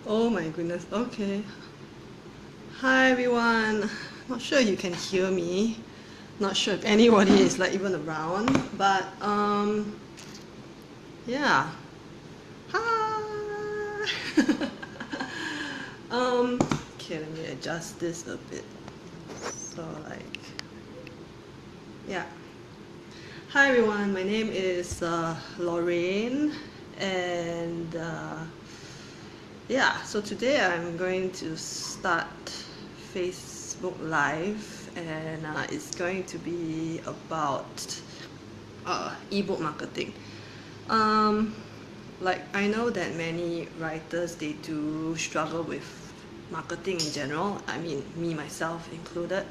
Oh my goodness, okay. Hi everyone. Not sure you can hear me. Not sure if anybody is like even around, but yeah. Hi. Okay, let me adjust this a bit. So like yeah. Hi everyone, my name is Lorraine and yeah, so today I'm going to start Facebook Live, and it's going to be about ebook marketing. Um, like I know that many writers they do struggle with marketing in general. I mean, me myself included.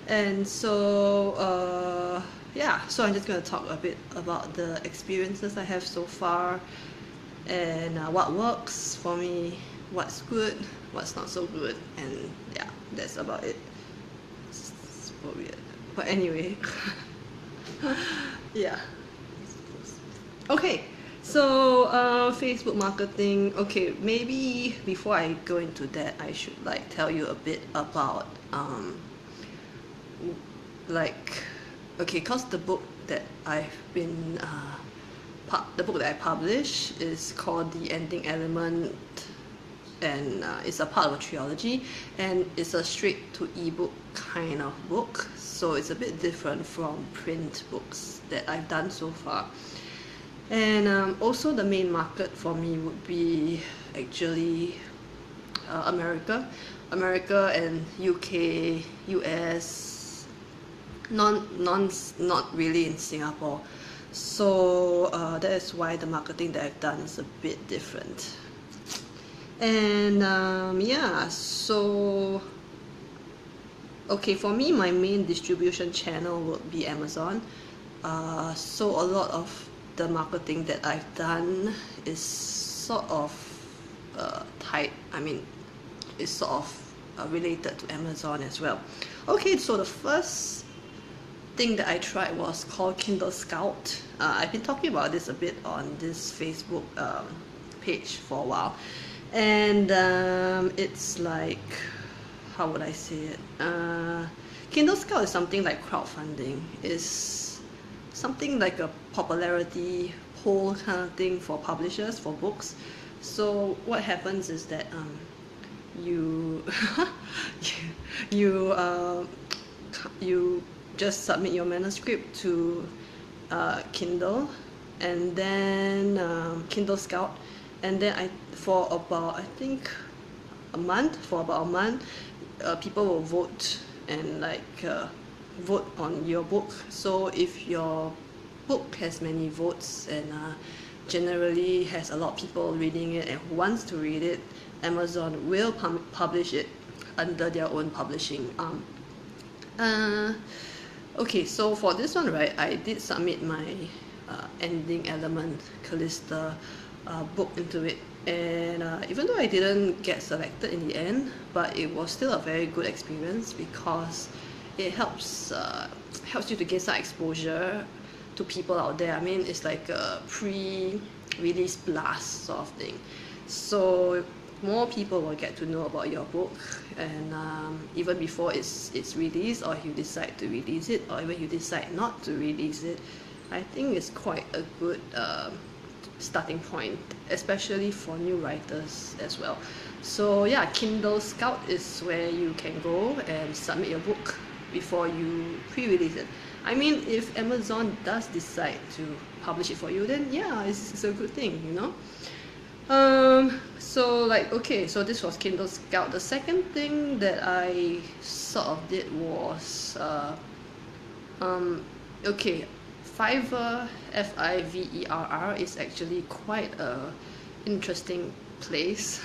And so yeah, so I'm just going to talk a bit about the experiences I have so far, and what works for me, what's good, what's not so good, and yeah, that's about it. It's so weird, but anyway. Yeah. Okay, so Facebook marketing. Okay, maybe before I go into that, I should like tell you a bit about like okay, cause the book that I've been the book that I published is called The Ending Element, and it's a part of a trilogy, and it's a straight to ebook kind of book, so it's a bit different from print books that I've done so far. And also the main market for me would be actually America and UK, US, not really in Singapore. So that is why the marketing that I've done is a bit different. And yeah, so okay, for me, my main distribution channel would be Amazon. So a lot of the marketing that I've done is sort of tied. I mean, it's sort of related to Amazon as well. Okay, so the first thing that I tried was called Kindle Scout. I've been talking about this a bit on this Facebook page for a while, and it's like, how would I say it? Kindle Scout is something like crowdfunding. It's something like a popularity poll kind of thing for publishers for books. So what happens is that you you you just submit your manuscript to Kindle, and then Kindle Scout, and then for about I think for about a month, people will vote and like vote on your book. So if your book has many votes and generally has a lot of people reading it and who wants to read it, Amazon will publish it under their own publishing arm. Uh, okay, so for this one, right, I did submit my Ending Element Callista book into it, and even though I didn't get selected in the end, but it was still a very good experience because it helps you to get some exposure to people out there. I mean, it's like a pre-release blast sort of thing. So more people will get to know about your book, and even before it's released, or if you decide to release it, or even you decide not to release it, I think it's quite a good starting point, especially for new writers as well. So yeah, Kindle Scout is where you can go and submit your book before you pre-release it. I mean, if Amazon does decide to publish it for you, then yeah, it's a good thing, you know. So like okay, so this was Kindle Scout. The second thing that I sort of did was okay, Fiverr, Fiverr is actually quite a interesting place.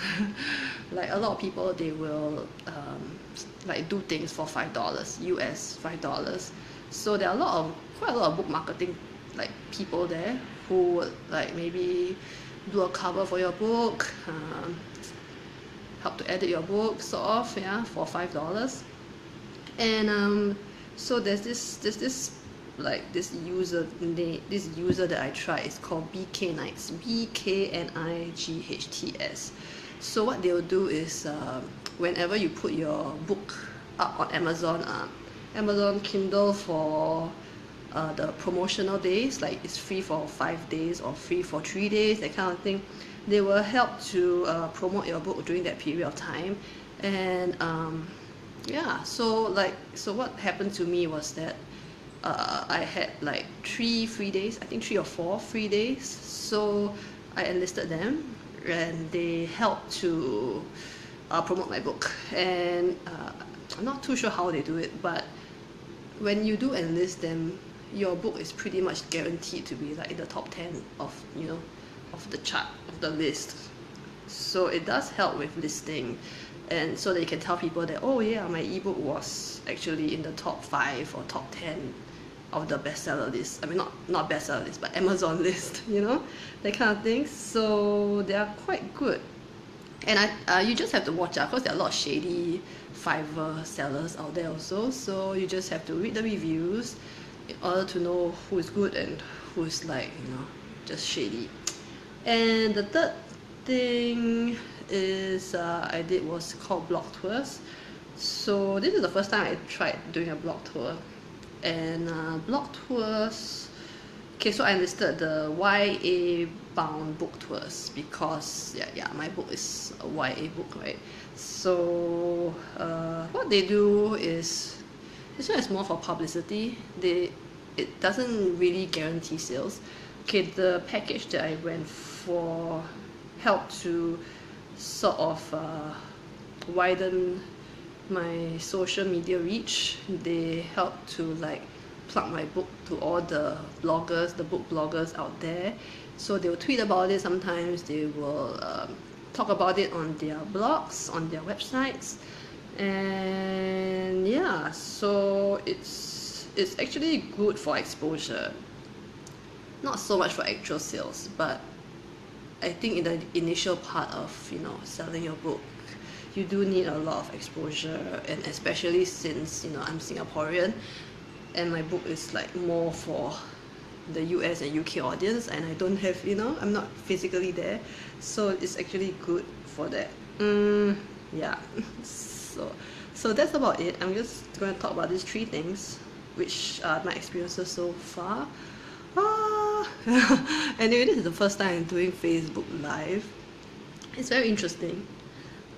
Like a lot of people, they will like do things for $5 US, $5. So there are quite a lot of book marketing like people there who would like maybe do a cover for your book, help to edit your book, sort of, yeah, for $5. And so there's this like this user that I tried. It's called BK Knights, BKNIGHTS. So what they'll do is whenever you put your book up on Amazon, Amazon Kindle for the promotional days, like it's free for 5 days or free for 3 days, that kind of thing, they will help to promote your book during that period of time. And yeah, so what happened to me was that I had like 3 free days, I think 3 or 4 free days. So I enlisted them and they helped to promote my book. And I'm not too sure how they do it, but when you do enlist them, your book is pretty much guaranteed to be like in the top 10 of, you know, of the chart, of the list. So it does help with listing, and so that you can tell people that, oh yeah, my ebook was actually in the top 5 or top 10 of the bestseller list. I mean, not bestseller list, but Amazon list, you know, that kind of thing. So they are quite good. And you just have to watch out, because there are a lot of shady Fiverr sellers out there also. So you just have to read the reviews in order to know who is good and who is, like, you know, just shady. And the third thing is I did was called blog tours. So this is the first time I tried doing a blog tour. And blog tours, okay, so I enlisted the YA bound book tours because yeah, my book is a YA book, right? So what they do is, this one is more for publicity. It doesn't really guarantee sales. Okay, the package that I went for helped to sort of widen my social media reach. They help to like plug my book to all the bloggers, the book bloggers out there. So they will tweet about it sometimes. They will talk about it on their blogs, on their websites. And yeah, so it's actually good for exposure. Not so much for actual sales, but I think in the initial part of, you know, selling your book, you do need a lot of exposure. And especially since, you know, I'm Singaporean and my book is like more for the US and UK audience, and I don't have, you know, I'm not physically there, so it's actually good for that. Yeah. So that's about it. I'm just going to talk about these 3 things, which are my experiences so far. Anyway, this is the first time I'm doing Facebook Live. It's very interesting.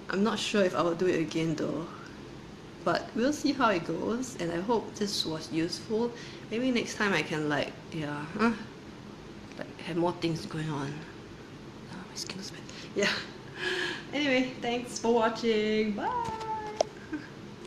I'm not sure if I will do it again though, but we'll see how it goes. And I hope this was useful. Maybe next time I can like have more things going on. My skin is bad. Yeah. Anyway, thanks for watching. Bye.